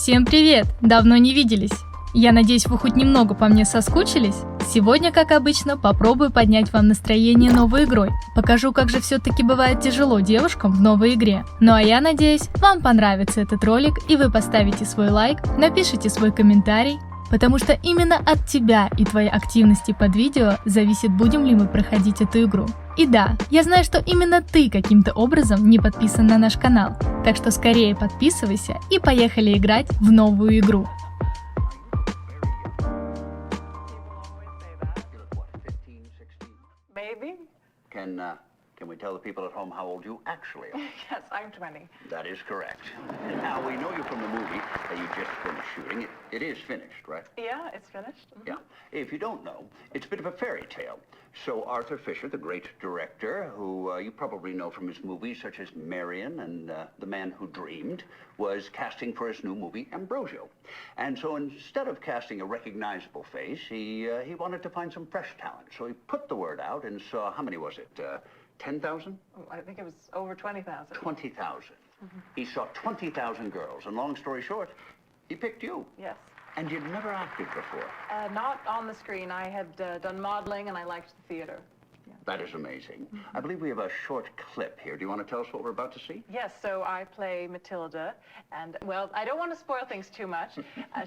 Всем привет! Давно не виделись. Я надеюсь, вы хоть немного по мне соскучились? Сегодня, как обычно, попробую поднять вам настроение новой игрой. Покажу, как же все-таки бывает тяжело девушкам в новой игре. Ну а я надеюсь, вам понравится этот ролик, и вы поставите свой лайк, напишите свой комментарий, потому что именно от тебя и твоей активности под видео зависит, будем ли мы проходить эту игру. И да, я знаю, что именно ты каким-то образом не подписан на наш канал, так что скорее подписывайся и поехали играть в новую игру. Maybe. Can we tell the people at home how old you actually are? Yes, I'm 20. That is correct. Now, we know you from the movie that you just finished shooting. It is finished, right? Yeah, it's finished. Mm-hmm. Yeah. If you don't know, it's a bit of a fairy tale. So Arthur Fisher, the great director, who you probably know from his movies such as Marion and The Man Who Dreamed, was casting for his new movie, Ambrosio. And so instead of casting a recognizable face, he wanted to find some fresh talent. So he put the word out and saw, how many was it? 10,000? Oh, I think it was over 20,000. 20,000. Mm-hmm. He saw 20,000 girls, and long story short, he picked you. Yes. And you'd never acted before. Not on the screen. I had done modeling, and I liked the theater. Yeah. That is amazing. Mm-hmm. I believe we have a short clip here. Do you want to tell us what we're about to see? Yes, so I play Matilda, and, well, I don't want to spoil things too much.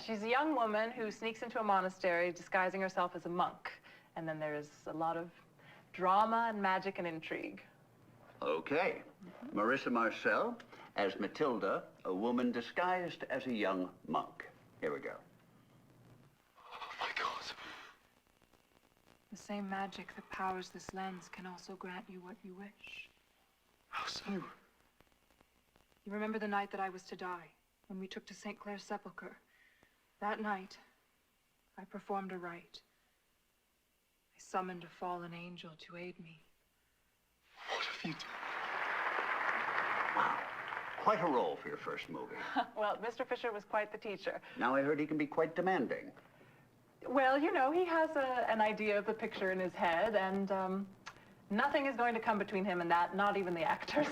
She's a young woman who sneaks into a monastery disguising herself as a monk, and then there's a lot of drama and magic and intrigue. Okay. Mm-hmm. Marisсы Marselь as Matilda, a woman disguised as a young monk. Here we go. Oh my God. The same magic that powers this lens can also grant you what you wish. How so? You remember the night that I was to die, when we took to St. Clair's sepulchre? That night, I performed a rite. I summoned a fallen angel to aid me. What have you done? Wow. Quite a role for your first movie. Well, Mr. Fisher was quite the teacher. Now I heard he can be quite demanding. Well, you know, he has an idea of the picture in his head, and nothing is going to come between him and that, not even the actors.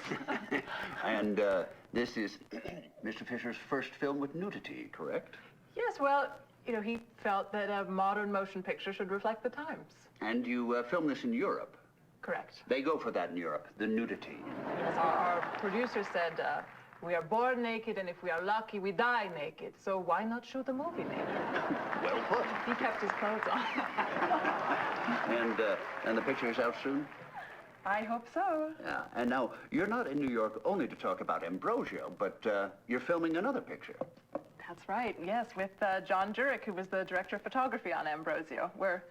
And this is Mr. Fisher's first film with nudity, correct? Yes, well, you know, he felt that a modern motion picture should reflect the times. And you filmed this in Europe? Correct. They go for that in Europe, the nudity. Yes, our producer said, we are born naked, and if we are lucky, we die naked. So why not shoot the movie naked? Well put. He kept his clothes on. And the picture is out soon? I hope so. Yeah, and now, you're not in New York only to talk about Ambrosio, but you're filming another picture. That's right, yes, with John Jurek, who was the director of photography on Ambrosio. We're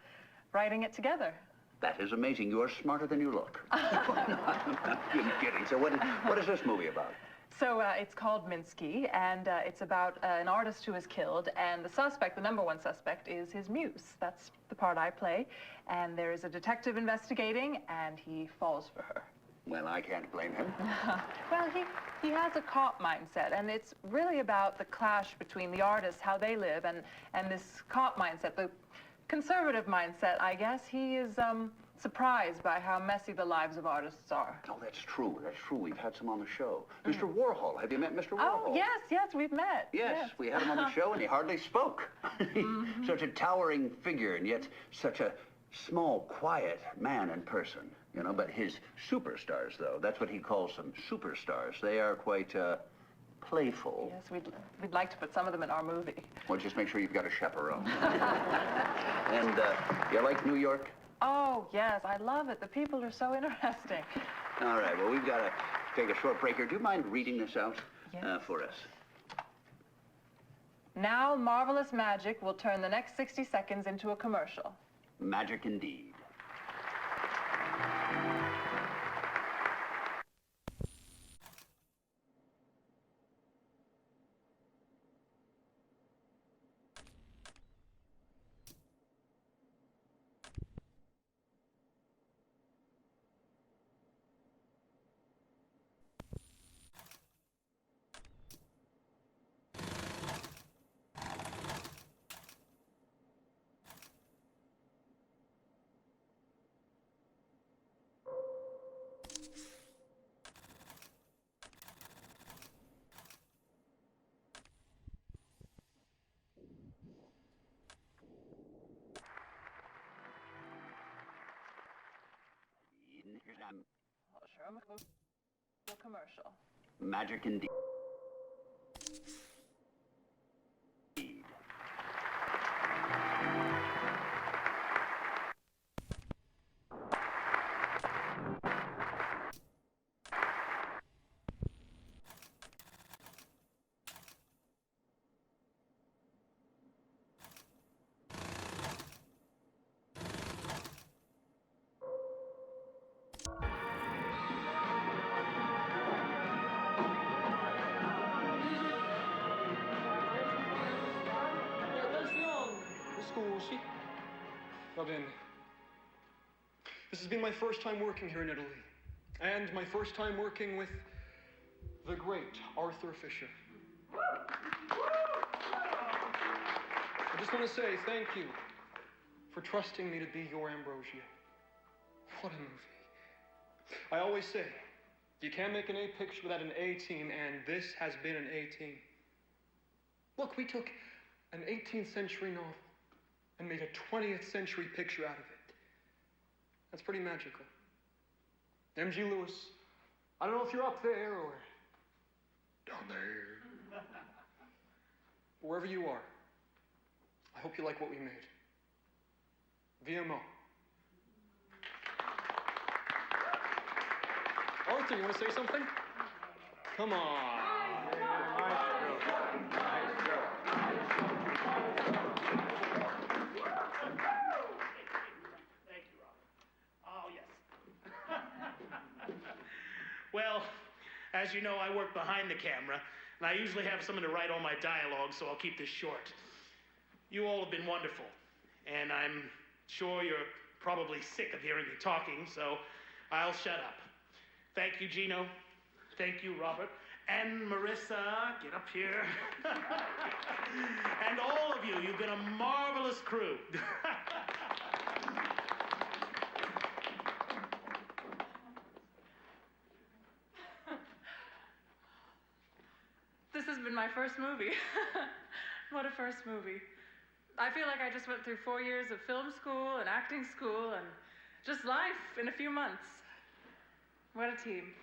writing it together. That is amazing. You are smarter than you look. I'm kidding. So what is this movie about? So it's called Minsky, and it's about an artist who is killed, and the suspect, the number one suspect, is his muse. That's the part I play. And there is a detective investigating, and he falls for her. Well, I can't blame him. Well, he has a cop mindset, and it's really about the clash between the artists, how they live, and this cop mindset, the conservative mindset, I guess. He is surprised by how messy the lives of artists are. Oh, that's true. That's true. We've had some on the show. Mr. Warhol. Have you met Mr. Warhol? Oh, yes, we've met. Yes, we had him on the show, and he hardly spoke. Such a towering figure, and yet such a small, quiet man in person. You know, but his superstars, though, that's what he calls them, superstars. They are quite playful. Yes, we'd like to put some of them in our movie. Well, just make sure you've got a chaperone. And you like New York? Oh, yes, I love it. The people are so interesting. All right, well, we've got to take a short break here. Do you mind reading this out for us? Now, marvelous magic will turn the next 60 seconds into a commercial. Magic indeed. Commercial. Magic indeed. Scusi. Va bene. This has been my first time working here in Italy, and my first time working with the great Arthur Fisher. I just want to say thank you for trusting me to be your Ambrosia. What a movie. I always say, you can't make an A picture without an A team, and this has been an A team. Look, we took an 18th century novel and made a 20th century picture out of it. That's pretty magical. M.G. Lewis, I don't know if you're up there or down there. Wherever you are, I hope you like what we made. VMO. Arthur, you want to say something? Come on. Thank you, Robert. Oh, yes. Well, as you know, I work behind the camera, and I usually have someone to write all my dialogue, so I'll keep this short. You all have been wonderful, and I'm sure you're probably sick of hearing me talking, so I'll shut up. Thank you, Gino. Thank you, Robert. And Marissa, get up here. And all of you, you've been a marvelous crew. This has been my first movie. What a first movie. I feel like I just went through 4 years of film school and acting school and just life in a few months. What a team.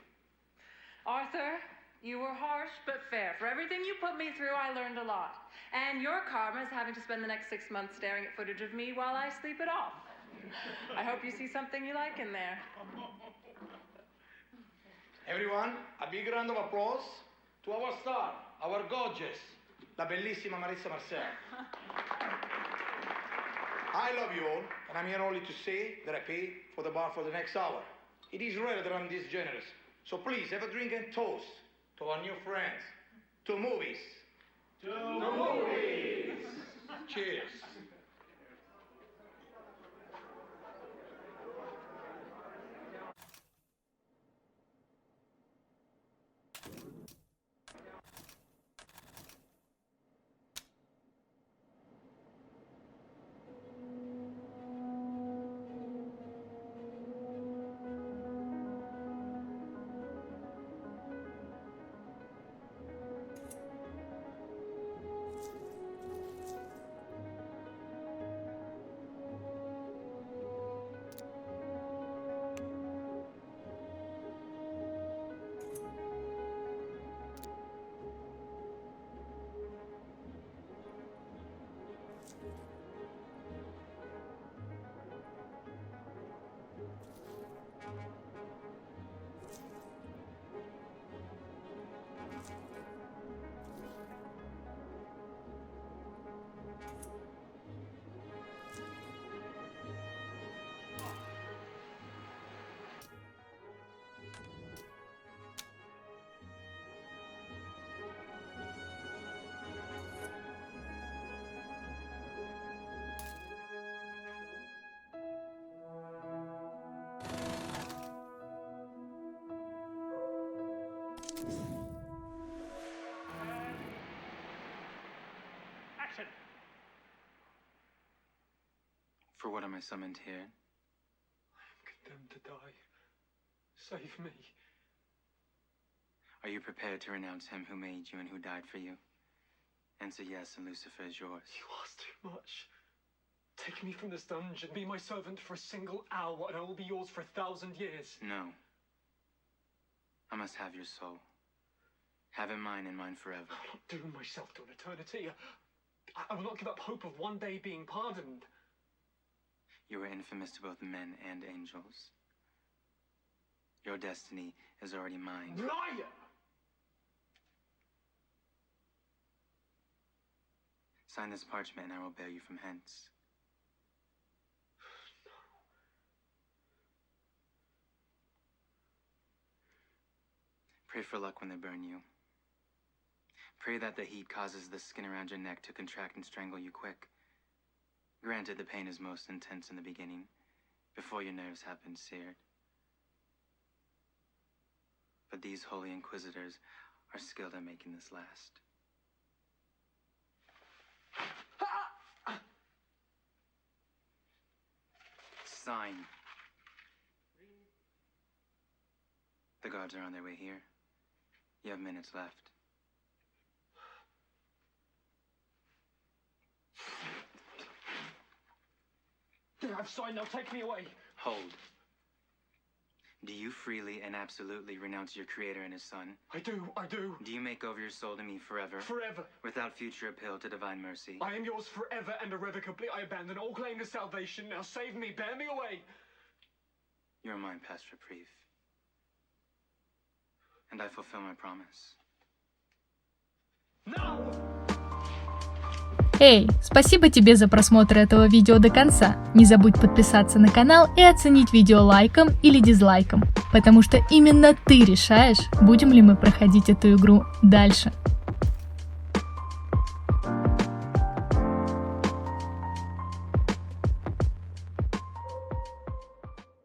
Arthur, you were harsh but fair. For everything you put me through, I learned a lot. And your karma is having to spend the next 6 months staring at footage of me while I sleep it off. I hope you see something you like in there. Everyone, a big round of applause to our star, our gorgeous, la bellissima Marissa Marselli. I love you all, and I'm here only to say that I paid for the bar for the next hour. It is rare that I'm this generous. So please, have a drink and toast to our new friends. To movies. To movies. Cheers. Action. For what am I summoned here? I'm condemned to die. Save me. Are you prepared to renounce him who made you and who died for you? Answer yes, and Lucifer is yours. You ask too much. Take me from this dungeon, be my servant for a single hour, and I will be yours for 1,000 years. No. I must have your soul. Have it mine and mine forever. I will not doom myself to an eternity. I will not give up hope of one day being pardoned. You are infamous to both men and angels. Your destiny is already mine. Liar! Sign this parchment and I will bear you from hence. Pray for luck when they burn you. Pray that the heat causes the skin around your neck to contract and strangle you quick. Granted, the pain is most intense in the beginning, before your nerves have been seared. But these holy inquisitors are skilled at making this last. Sign. The guards are on their way here. You have minutes left. I've signed, now take me away. Hold. Do you freely and absolutely renounce your creator and his son? I do. Do you make over your soul to me forever? Forever. Without future appeal to divine mercy? I am yours forever and irrevocably. I abandon all claim to salvation. Now save me, bear me away. You are mine past reprieve. And I fulfill my promise. No! Эй, спасибо тебе за просмотр этого видео до конца. Не забудь подписаться на канал и оценить видео лайком или дизлайком, потому что именно ты решаешь, будем ли мы проходить эту игру дальше.